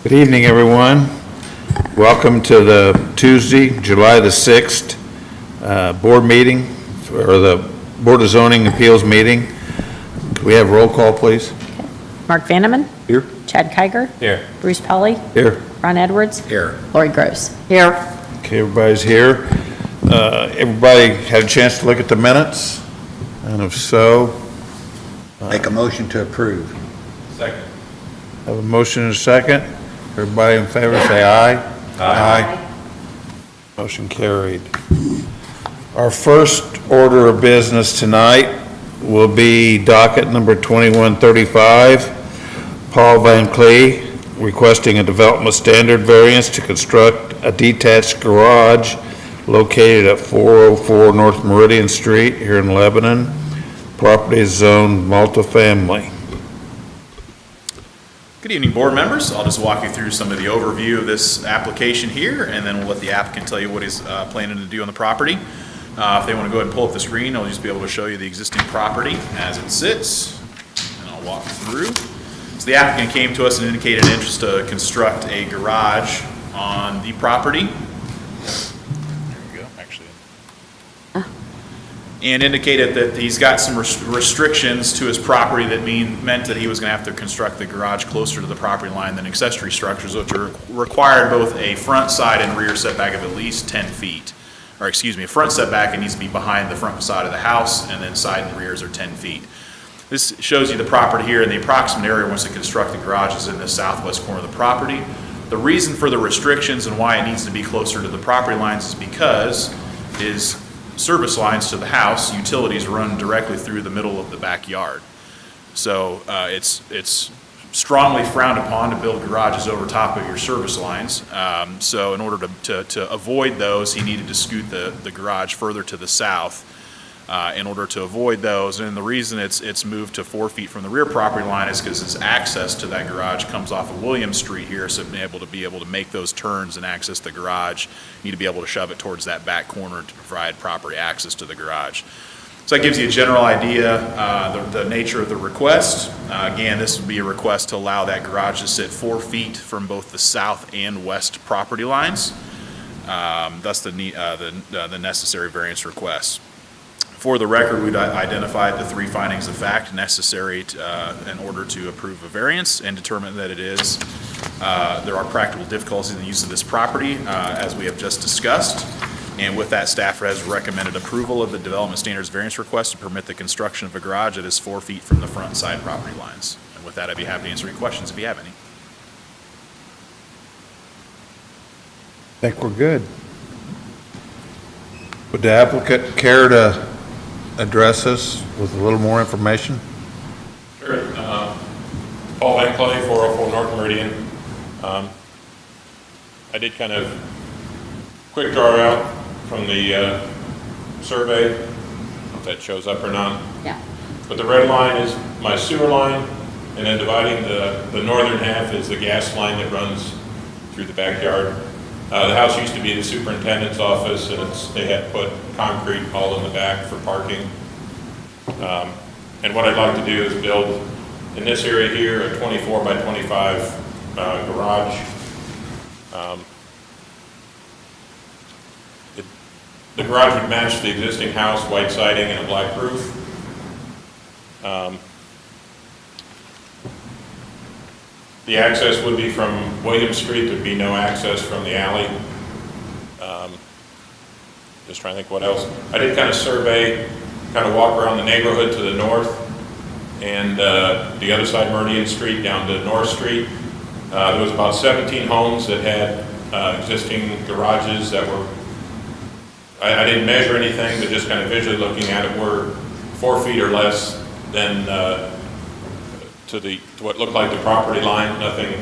Good evening, everyone. Welcome to the Tuesday, July the 6th, board meeting, or the Board of Zoning Appeals meeting. Could we have roll call, please? Mark Vanneman. Here. Chad Kiger. Here. Bruce Pelly. Here. Ron Edwards. Here. Lori Gross. Here. Okay, everybody's here. Everybody had a chance to look at the minutes? And if so, Make a motion to approve. Second. Have a motion and a second. Everybody in favor, say aye. Aye. Motion carried. Our first order of business tonight will be docket number 2135. Paul Van Clee requesting a development standard variance to construct a detached garage located at 404 North Meridian Street here in Lebanon. Property is zoned multifamily. Good evening, board members. I'll just walk you through some of the overview of this application here, and then we'll let the applicant tell you what he's planning to do on the property. If they want to go ahead and pull up the screen, I'll just be able to show you the existing property as it sits, and I'll walk through. So the applicant came to us and indicated an interest to construct a garage on the property. There we go, actually. And indicated that he's got some restrictions to his property that meant that he was going to have to construct the garage closer to the property line than accessory structures, which are required both a front, side, and rear setback of at least 10 feet. Or excuse me, a front setback, it needs to be behind the front facade of the house, and then side and rears are 10 feet. This shows you the property here, and the approximate area wants to construct the garage is in the southwest corner of the property. The reason for the restrictions and why it needs to be closer to the property lines is because his service lines to the house, utilities run directly through the middle of the backyard. So it's strongly frowned upon to build garages over top of your service lines. So in order to avoid those, he needed to scoot the garage further to the south in order to avoid those. And the reason it's moved to 4 feet from the rear property line is because his access to that garage comes off of William Street here. So to be able to make those turns and access the garage, you need to be able to shove it towards that back corner to provide proper access to the garage. So that gives you a general idea, the nature of the request. Again, this would be a request to allow that garage to sit 4 feet from both the south and west property lines. Thus the necessary variance request. For the record, we've identified the 3 findings of fact necessary in order to approve a variance and determine that it is. There are practical difficulties in the use of this property, as we have just discussed. And with that, staff has recommended approval of the development standards variance request to permit the construction of a garage that is 4 feet from the front and side property lines. And with that, I'd be happy to answer any questions if you have any. I think we're good. Would the applicant care to address us with a little more information? Sure. Paul Van Clee, 404 North Meridian. I did kind of quick draw out from the survey, if that shows up or not. Yeah. But the red line is my sewer line, and then dividing the northern half is the gas line that runs through the backyard. The house used to be the superintendent's office, and they had put concrete all in the back for parking. And what I'd like to do is build, in this area here, a 24 by 25 garage. The garage would match the existing house, white siding and a black roof. The access would be from William Street. There'd be no access from the alley. Just trying to think what else. I did kind of survey, kind of walk around the neighborhood to the north and the other side, Meridian Street down to North Street. There was about 17 homes that had existing garages that were, I didn't measure anything, but just kind of visually looking at it, were 4 feet or less than to what looked like the property line. Nothing,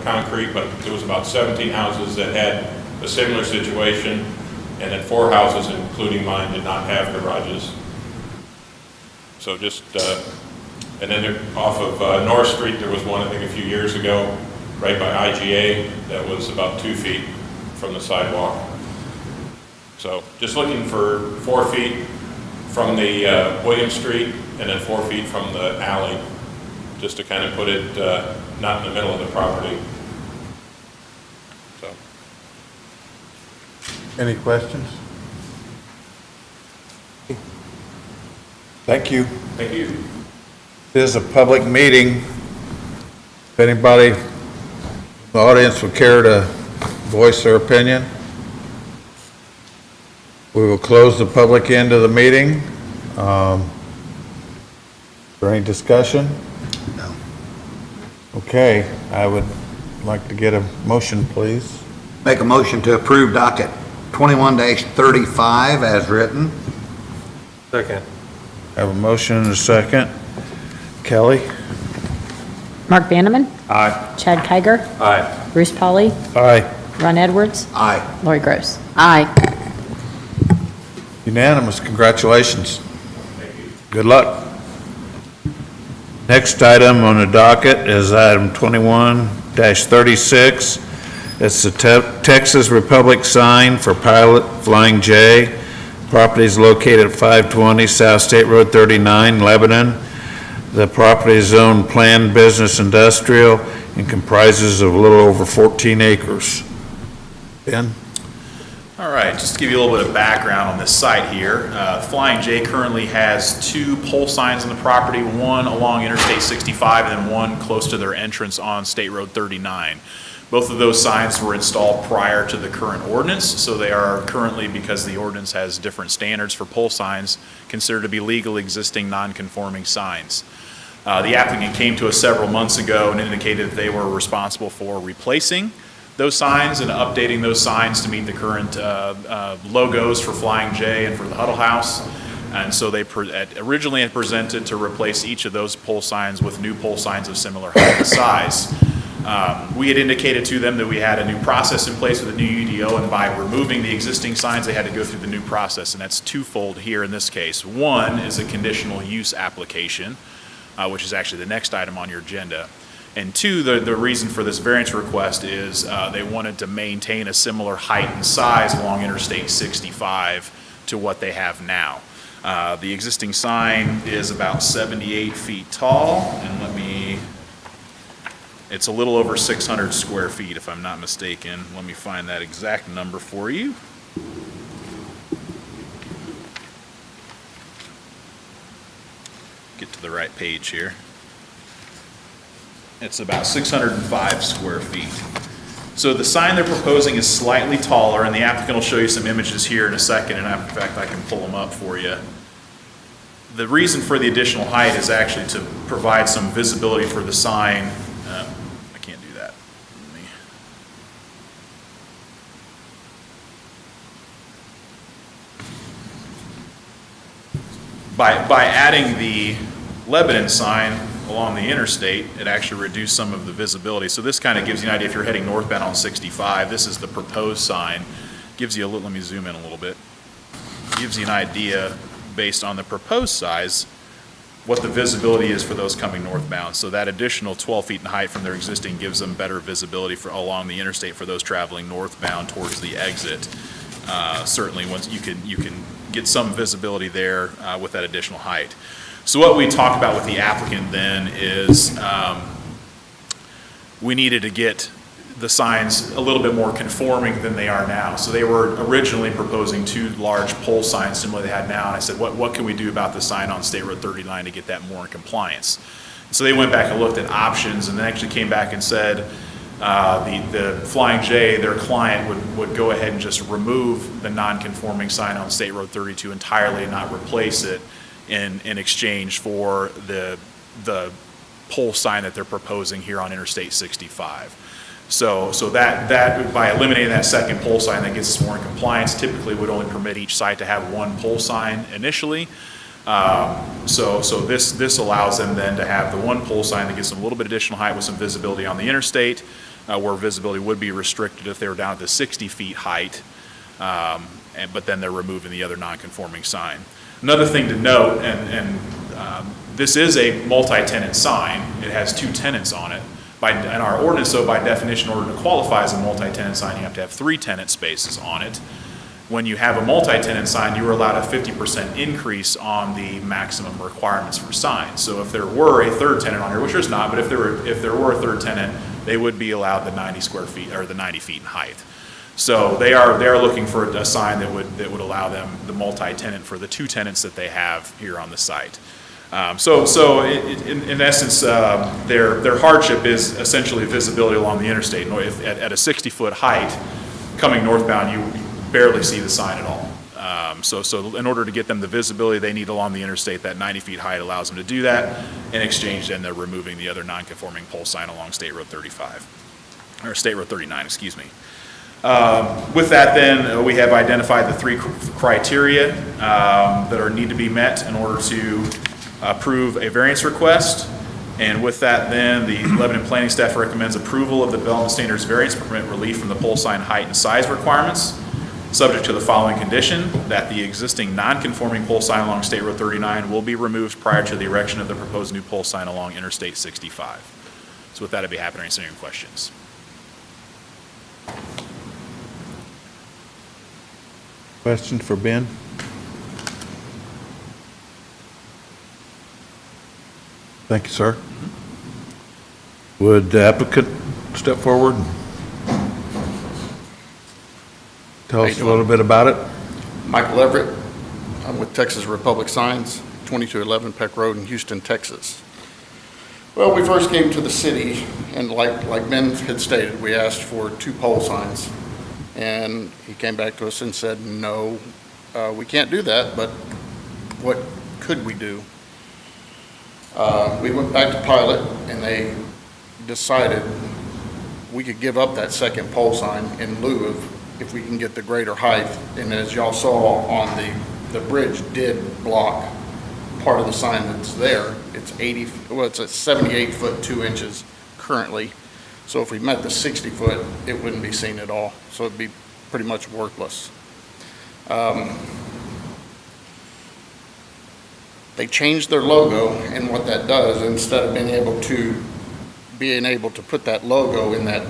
concrete, but there was about 17 houses that had a similar situation, and then 4 houses, including mine, did not have garages. So just, and then off of North Street, there was one, I think, a few years ago, right by IGA, that was about 2 feet from the sidewalk. So just looking for 4 feet from the William Street, and then 4 feet from the alley, just to kind of put it not in the middle of the property. Any questions? Thank you. Thank you. This is a public meeting. If anybody in the audience would care to voice their opinion, we will close the public end of the meeting. Is there any discussion? No. Okay, I would like to get a motion, please. Make a motion to approve docket 21-35 as written. Second. I have a motion and a second. Kelly? Mark Vanneman, Aye. Chad Kiger, Aye. Bruce Pauly, Aye. Ron Edwards, Aye. Lori Gross. Aye. Unanimous, congratulations. Good luck. Next item on the docket is item 21-36. It's the Texas Republic sign for Pilot Flying J. Property is located at 520 South State Road 39, Lebanon. The property is zoned planned business industrial and comprises of a little over 14 acres. Ben? All right, just to give you a little bit of background on this site here, Flying J currently has 2 pole signs on the property, one along Interstate 65 and then one close to their entrance on State Road 39. Both of those signs were installed prior to the current ordinance, so they are currently, because the ordinance has different standards for pole signs, considered to be legal existing non-conforming signs. The applicant came to us several months ago and indicated that they were responsible for replacing those signs and updating those signs to meet the current logos for Flying J and for the Huddle House. And so they originally had presented to replace each of those pole signs with new pole signs of similar height and size. We had indicated to them that we had a new process in place with a new UDO, and by removing the existing signs, they had to go through the new process, and that's twofold here in this case. One is a conditional use application, which is actually the next item on your agenda. And two, the reason for this variance request is they wanted to maintain a similar height and size along Interstate 65 to what they have now. The existing sign is about 78 feet tall, and it's a little over 600 square feet, if I'm not mistaken. Let me find that exact number for you. Get to the right page here. It's about 605 square feet. So the sign they're proposing is slightly taller, and the applicant will show you some images here in a second, and in fact, I can pull them up for you. The reason for the additional height is actually to provide some visibility for the sign. I can't do that. By adding the Lebanon sign along the interstate, it actually reduced some of the visibility. So this kind of gives you an idea if you're heading northbound on 65. This is the proposed sign. Gives you a little, let me zoom in a little bit. Gives you an idea based on the proposed size what the visibility is for those coming northbound. So that additional 12 feet in height from their existing gives them better visibility for along the interstate for those traveling northbound towards the exit. Certainly, once you can get some visibility there with that additional height. So what we talked about with the applicant then is we needed to get the signs a little bit more conforming than they are now. So they were originally proposing 2 large pole signs similar to they had now, and I said, what can we do about the sign on State Road 39 to get that more in compliance? So they went back and looked at options, and then actually came back and said the Flying J, their client, would go ahead and just remove the non-conforming sign on State Road 32 entirely and not replace it in exchange for the pole sign that they're proposing here on Interstate 65. So that by eliminating that second pole sign, that gets us more in compliance. Typically would only permit each site to have 1 pole sign initially. So this allows them then to have the 1 pole sign that gives them a little bit additional height with some visibility on the interstate, where visibility would be restricted if they were down at the 60 feet height, but then they're removing the other non-conforming sign. Another thing to note, and this is a multi-tenant sign. It has 2 tenants on it. In our ordinance, though, by definition, in order to qualify as a multi-tenant sign, you have to have 3 tenant spaces on it. When you have a multi-tenant sign, you are allowed a 50% increase on the maximum requirements for signs. So if there were a 3rd tenant on here, which there's not, but if there were a 3rd tenant, they would be allowed the 90 square feet or the 90 feet in height. So they are looking for a sign that would allow them the multi-tenant for the 2 tenants that they have here on the site. In essence, their hardship is essentially visibility along the interstate. At a 60-foot height, coming northbound, you barely see the sign at all. So in order to get them the visibility they need along the interstate, that 90 feet height allows them to do that. In exchange, then they're removing the other non-conforming pole sign along State Road 35, or State Road 39, excuse me. With that, then, we have identified the 3 criteria that need to be met in order to approve a variance request. And with that, then, the Lebanon Planning Staff recommends approval of the Development Standards variance permit relief from the pole sign height and size requirements, subject to the following condition: that the existing non-conforming pole sign along State Road 39 will be removed prior to the erection of the proposed new pole sign along Interstate 65. So with that, I'd be happy to answer any questions. Question for Ben? Thank you, sir. Would the applicant step forward and tell us a little bit about it? Michael Everett. I'm with Texas Republic Signs, 2211 Peck Road in Houston, Texas. Well, we first came to the city, and like Ben had stated, we asked for 2 pole signs. And he came back to us and said, no, we can't do that, but what could we do? We went back to Pilot, and they decided we could give up that second pole sign in lieu of if we can get the greater height. And as y'all saw on the bridge did block part of the sign that's there. It's it's a 78 foot 2 inches currently. So if we met the 60 foot, it wouldn't be seen at all. So it'd be pretty much worthless. They changed their logo, and what that does, instead of being able to put that logo in that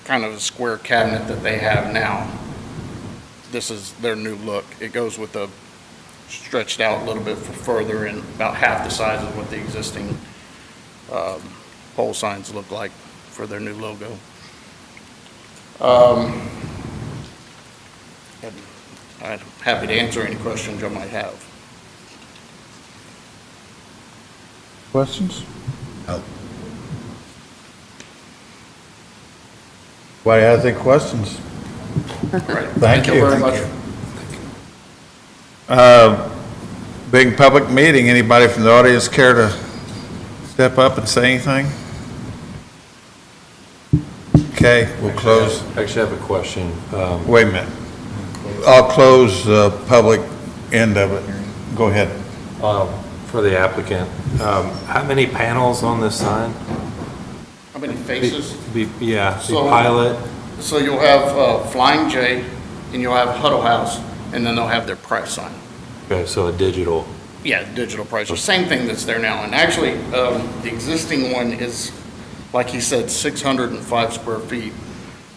kind of a square cabinet that they have now, this is their new look. It goes with the stretched out a little bit further and about half the size of what the existing pole signs look like for their new logo. I'm happy to answer any questions you might have. Questions? No. Anybody has any questions? Right. Thank you. very much. Being public meeting, anybody from the audience care to step up and say anything? Okay, we'll close. Actually, I have a question. Wait a minute. I'll close the public end of it. Go ahead. For the applicant, how many panels on this sign? How many faces? The So- pilot, So you'll have Flying J, and you'll have Huddle House, and then they'll have their price sign. okay, so a digital. Yeah, digital price, the same thing that's there now. And actually, the existing one is, like he said, 605 square feet.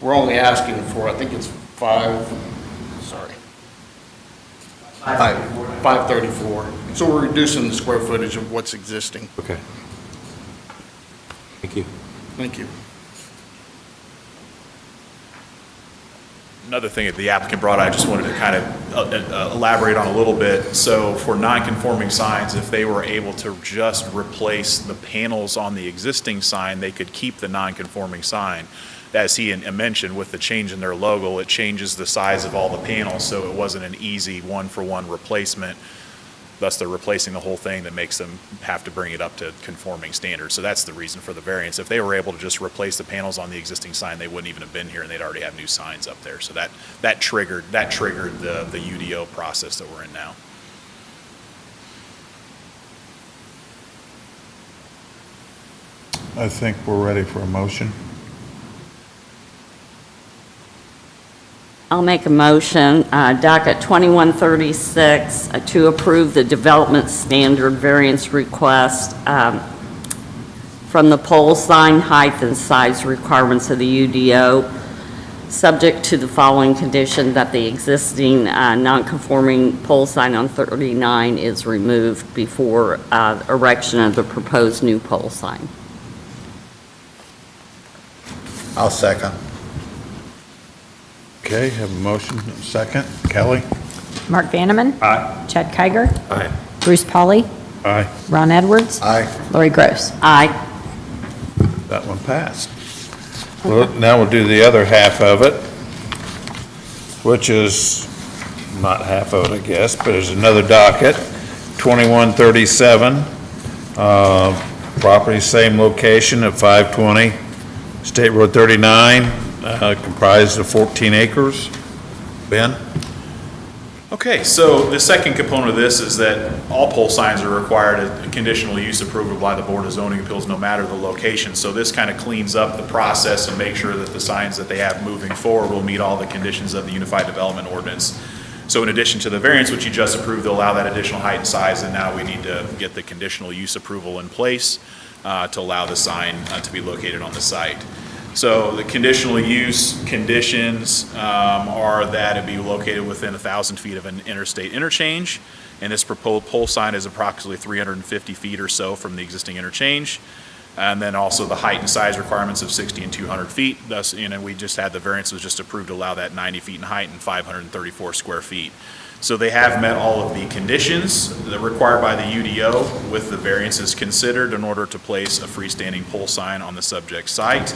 We're only asking for, I think it's 534. So we're reducing the square footage of what's existing. Okay. Thank you. Thank you. Another thing that the applicant brought, I just wanted to kind of elaborate on a little bit. So for non-conforming signs, if they were able to just replace the panels on the existing sign, they could keep the non-conforming sign. As he mentioned, with the change in their logo, it changes the size of all the panels, so it wasn't an easy one-for-one replacement. Thus, they're replacing the whole thing that makes them have to bring it up to conforming standards. So that's the reason for the variance. If they were able to just replace the panels on the existing sign, they wouldn't even have been here, and they'd already have new signs up there. So that triggered the UDO process that we're in now. I think we're ready for a motion. I'll make a motion, docket 2136, to approve the development standard variance request from the pole sign height and size requirements of the UDO, subject to the following condition: that the existing non-conforming pole sign on 39 is removed before erection of the proposed new pole sign. I'll second. Okay, have a motion, and a second. Kelly? Mark Vanneman. Aye. Chad Kiger. Aye. Bruce Pauly. Aye. Ron Edwards. Aye. Lori Gross. Aye. That one passed. Well, now we'll do the other half of it, which is not half of it, I guess, but there's another docket, 2137, property same location at 520 State Road 39, comprised of 14 acres. Ben? Okay, so the second component of this is that all pole signs are required a conditional use approval by the Board of Zoning Appeals, no matter the location. So this kind of cleans up the process and makes sure that the signs that they have moving forward will meet all the conditions of the Unified Development Ordinance. So in addition to the variance, which you just approved, to allow that additional height and size, and now we need to get the conditional use approval in place to allow the sign to be located on the site. So the conditional use conditions are that it be located within 1,000 feet of an interstate interchange, and this proposed pole sign is approximately 350 feet or so from the existing interchange. And then also the height and size requirements of 60 and 200 feet. Thus, we just had the variance was just approved to allow that 90 feet in height and 534 square feet. So they have met all of the conditions that are required by the UDO with the variances considered in order to place a freestanding pole sign on the subject site.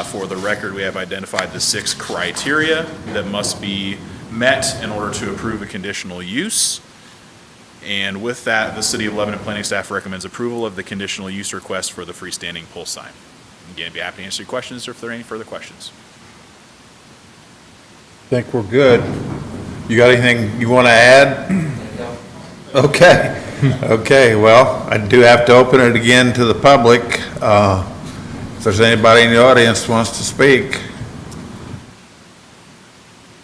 For the record, we have identified the 6 criteria that must be met in order to approve a conditional use. And with that, the City of Lebanon Planning Staff recommends approval of the conditional use request for the freestanding pole sign. Again, be happy to answer your questions or if there are any further questions. Think we're good. You got anything you want to add? Okay. Okay, well, I do have to open it again to the public. If there's anybody in the audience who wants to speak.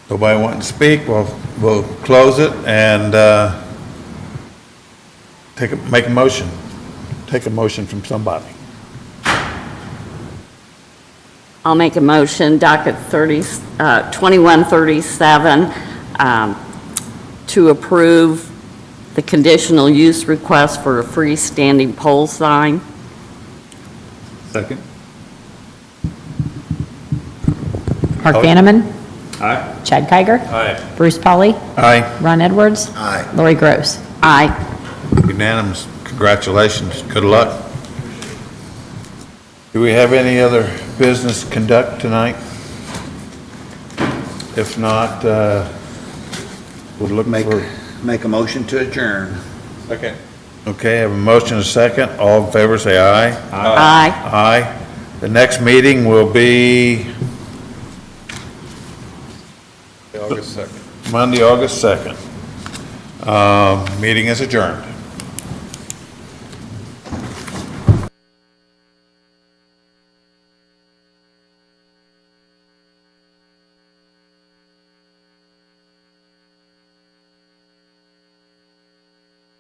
Nobody wanting to speak, we'll close it and make a motion. Take a motion from somebody. I'll make a motion, docket 2137, to approve the conditional use request for a freestanding pole sign. Second. Mark Oh. Vanneman. Aye. Chad Kiger. Aye. Bruce Pauly. Aye, Ron Edwards. Aye. Lori Gross. Aye. unanimous. Congratulations. Good luck. Do we have any other business to conduct tonight? If not, we'll look for... Make a motion to adjourn. Second. Okay, have a motion and a second. All in favor, say aye. Aye. Aye. The next meeting will be August 2nd. Monday, August 2nd. Meeting is adjourned.